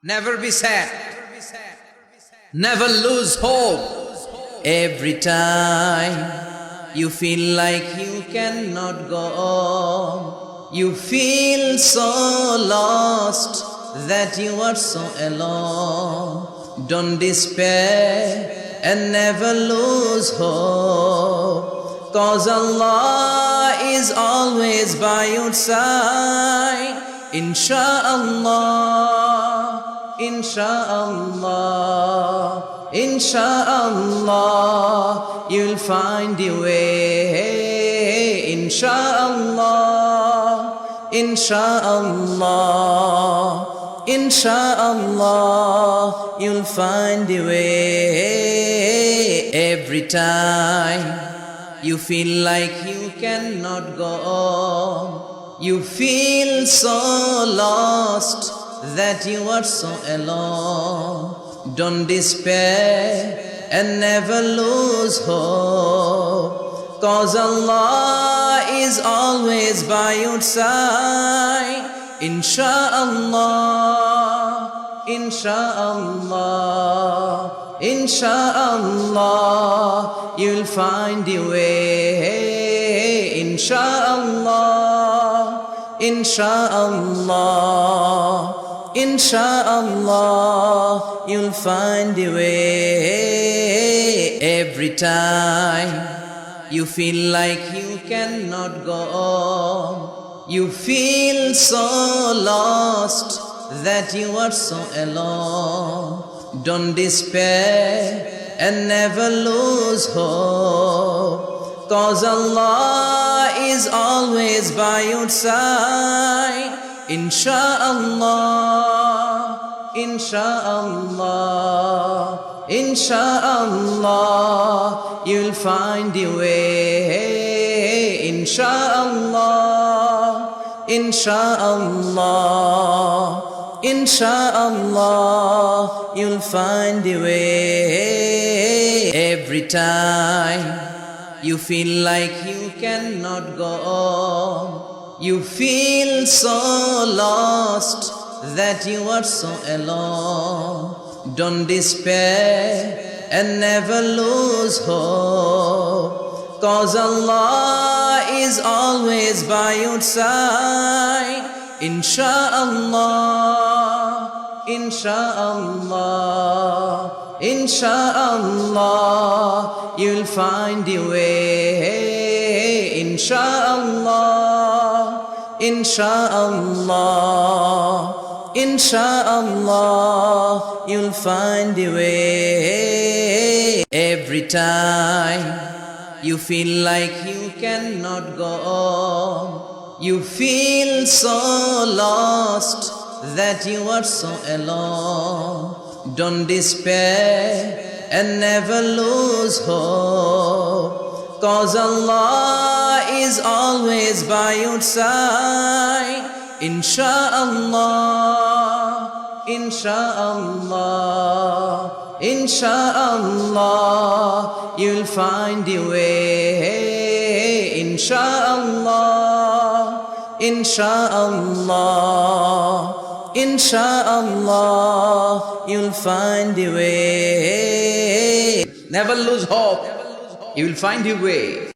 Never be sad. Never lose hope. Every time you feel like you cannot go on, you feel so lost that you are so alone. Don't despair and never lose hope, 'cause Allah is always by your side. Insha'Allah, Insha'Allah, Insha'Allah, you'll find your way. Insha'Allah, Insha'Allah, Insha'Allah, you'll find your way. Every time you feel like you cannot go on, you feel so lost that you are so alone. Don't despair and never lose hope, 'cause Allah is always by your side. Insha'Allah, Insha'Allah, Insha'Allah, you'll find your way. Insha'Allah, Insha'Allah, Insha'Allah, you'll find your way. Every time you feel like you cannot go on, you feel so lost that you are so alone. Don't despair and never lose hope, 'cause Allah is always by your side. Insha'Allah, Insha'Allah, Insha'Allah, you'll find your way. Insha'Allah, Insha'Allah, Insha'Allah, you'll find your way. Every time you feel like you cannot go on, you feel so lost that you are so alone. Don't despair and never lose hope, 'cause Allah is always by your side. Insha'Allah, Insha'Allah, Insha'Allah, you'll find your way. Insha'Allah, Insha'Allah, Insha'Allah, you'll find your way. Every time you feel like you cannot go on, you feel so lost that you are so alone. Don't despair and never lose hope, 'cause Allah is always by your side. Insha'Allah, Insha'Allah, Insha'Allah, you'll find your way. Insha'Allah, Insha'Allah, Insha'Allah, you'll find your way. Never lose hope. You will find your way.